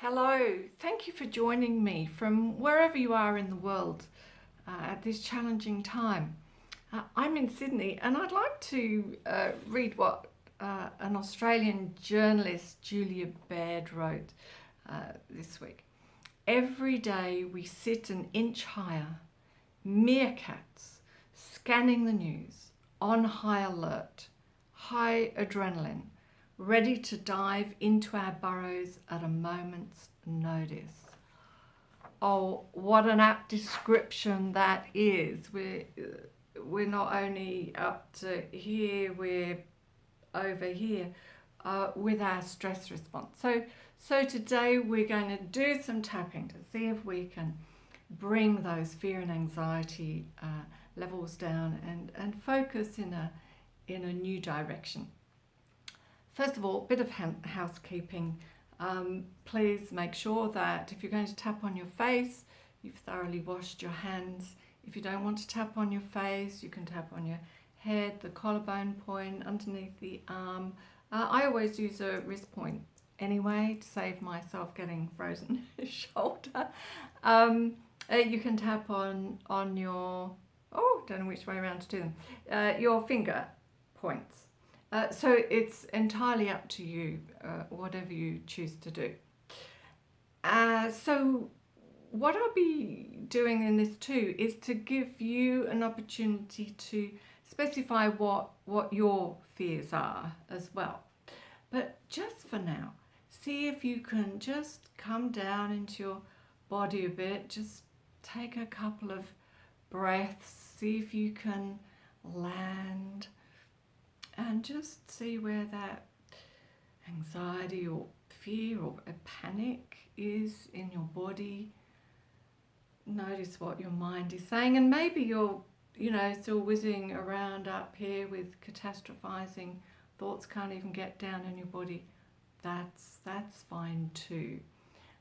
Hello, thank you for joining me from wherever you are in the world at this challenging time. I'm in Sydney and I'd like to read what an Australian journalist, Julia Baird, wrote this week. Every day we sit an inch higher, meerkats, scanning the news, on high alert, high adrenaline, ready to dive into our burrows at a moment's notice. Oh, what an apt description that is. We're not only up to here, we're over here with our stress response. So today we're going to do some tapping to see if we can bring those fear and anxiety levels down and focus in a new direction. First of all, a bit of housekeeping. Please make sure that if you're going to tap on your face, you've thoroughly washed your hands. If you don't want to tap on your face, you can tap on your head, the collarbone point, underneath the arm. I always use a wrist point anyway to save myself getting frozen shoulder. You can tap on your, don't know which way around to do them, your finger points. So it's entirely up to you, whatever you choose to do. So what I'll be doing in this too is to give you an opportunity to specify what your fears are as well. But just for now, see if you can just come down into your body a bit, just take a couple of breaths, see if you can land. And just see where that anxiety or fear or a panic is in your body. Notice what your mind is saying, and maybe you're, still whizzing around up here with catastrophizing thoughts, can't even get down in your body. That's fine too.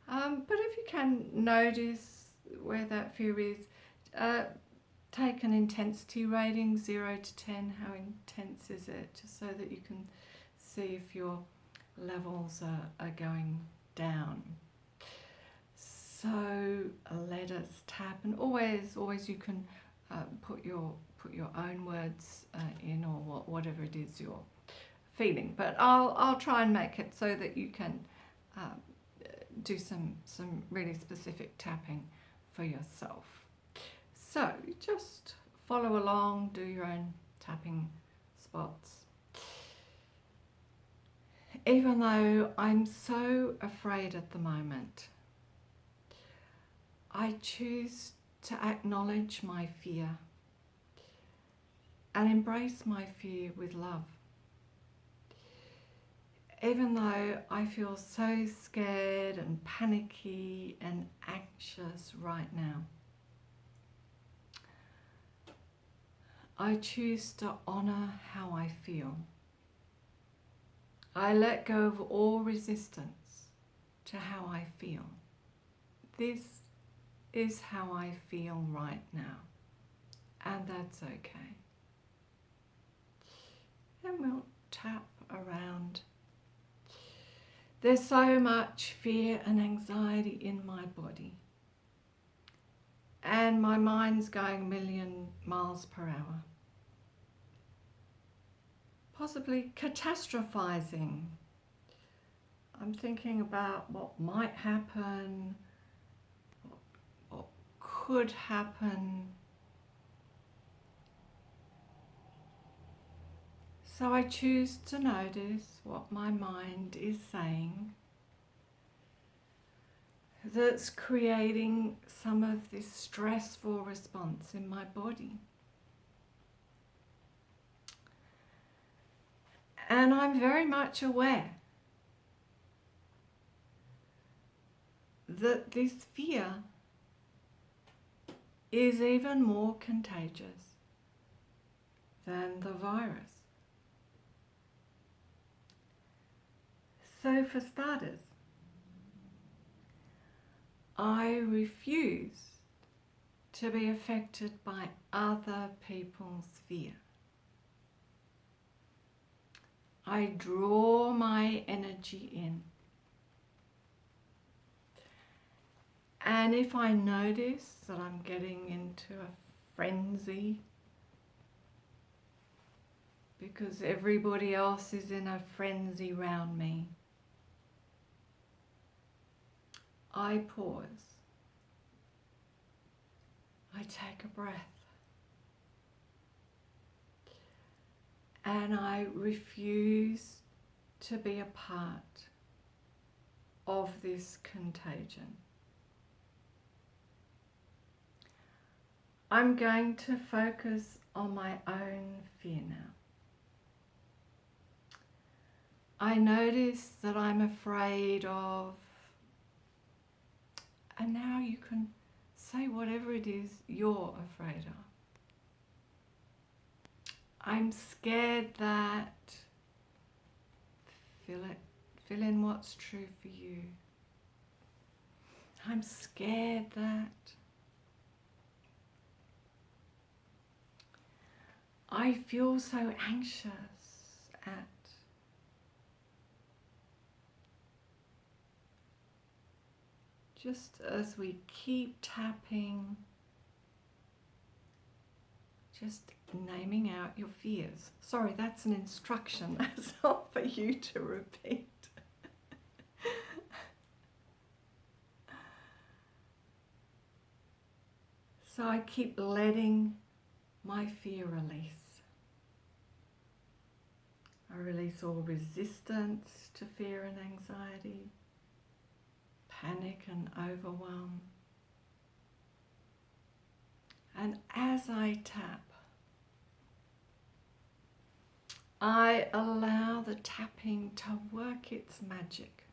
But if you can notice where that fear is, take an intensity rating, 0 to 10. How intense is it? Just so that you can see if your levels are going down. So let us tap, and always you can put your own words in, or whatever it is you're feeling. But I'll try and make it so that you can do some really specific tapping for yourself. So just follow along, do your own tapping spots. Even though I'm so afraid at the moment, I choose to acknowledge my fear and embrace my fear with love. Even though I feel so scared and panicky and anxious right now, I choose to honour how I feel. I let go of all resistance to how I feel. This is how I feel right now, and that's okay. And we'll tap around. There's so much fear and anxiety in my body, and my mind's going a million miles per hour. Possibly catastrophizing. I'm thinking about what might happen, what could happen. So I choose to notice what my mind is saying that's creating some of this stressful response in my body. And I'm very much aware that this fear is even more contagious than the virus. So for starters, I refuse to be affected by other people's fear. I draw my energy in And if I notice that I'm getting into a frenzy because everybody else is in a frenzy around me, I pause. I take a breath. And I refuse to be a part of this contagion. I'm going to focus on my own fear now. I notice that I'm afraid of, and now you can say whatever it is you're afraid of. I'm scared that, fill in what's true for you. I'm scared that. I feel so anxious at. Just as we keep tapping, just naming out your fears. Sorry, that's an instruction. That's not for you to repeat. So I keep letting my fear release. I release all resistance to fear and anxiety, panic and overwhelm. And as I tap, I allow the tapping to work its magic,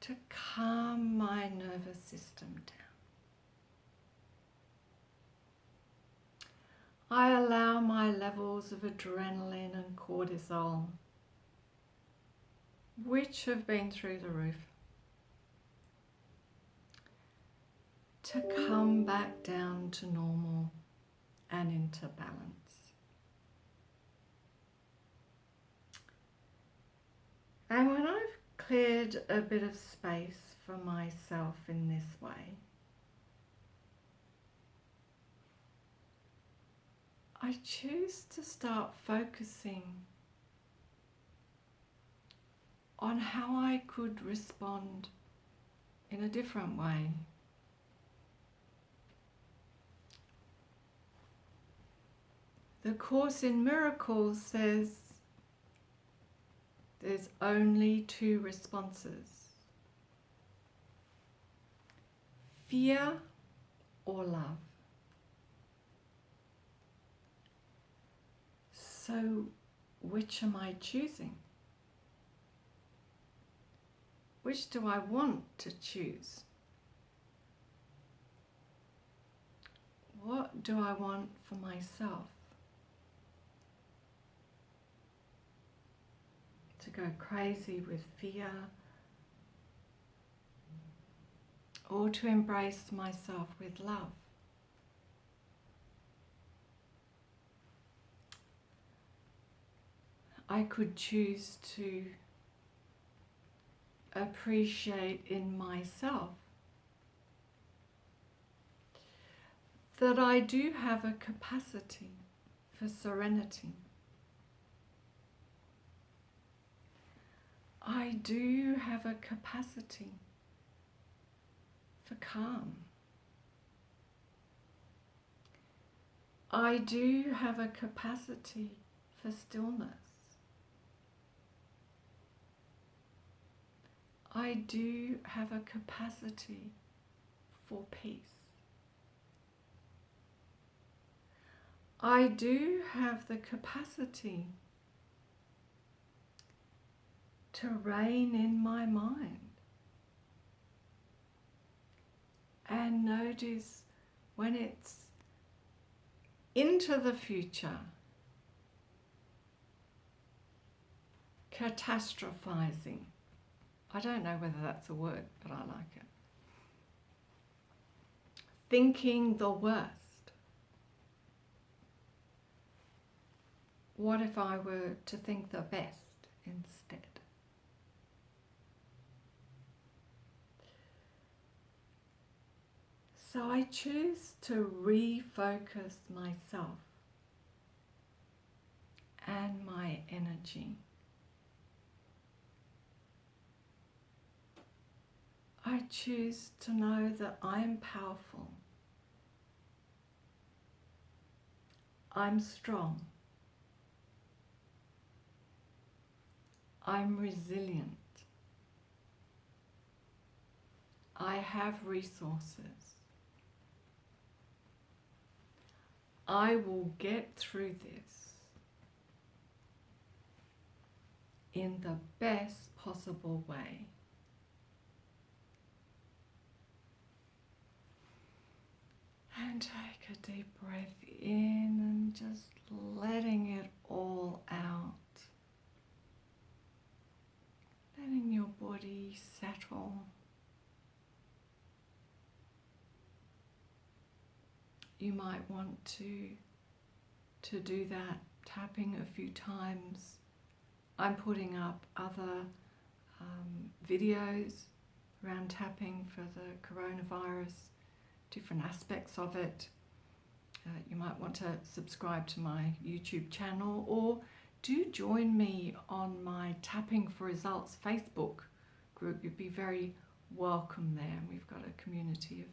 to calm my nervous system down. I allow my levels of adrenaline and cortisol, which have been through the roof, to come back down to normal and into balance. And when I've cleared a bit of space for myself in this way, I choose to start focusing on how I could respond in a different way. The Course in Miracles says there's only two responses: fear or love. So which am I choosing? Which do I want to choose? What do I want for myself? To go crazy with fear, or to embrace myself with love? I could choose to appreciate in myself that I do have a capacity for serenity. I do have a capacity for calm. I do have a capacity for stillness. I do have a capacity for peace. I do have the capacity to rein in my mind and notice when it's into the future, catastrophizing. I don't know whether that's a word, but I like it. Thinking the worst. What if I were to think the best instead? So I choose to refocus myself and my energy. I choose to know that I am powerful. I'm strong. I'm resilient. I have resources. I will get through this in the best possible way. And take a deep breath in and just letting it all out. Letting your body settle. You might want to do that tapping a few times. I'm putting up other videos around tapping for the coronavirus, different aspects of it. You might want to subscribe to my YouTube channel, or do join me on my Tapping for Results Facebook group. You'd be very welcome there. We've got a community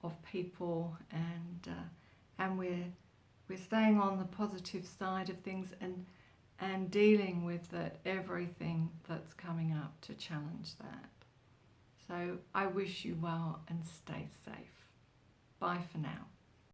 of people, and we're staying on the positive side of things and dealing with everything that's coming up to challenge that. So I wish you well and stay safe. Bye for now.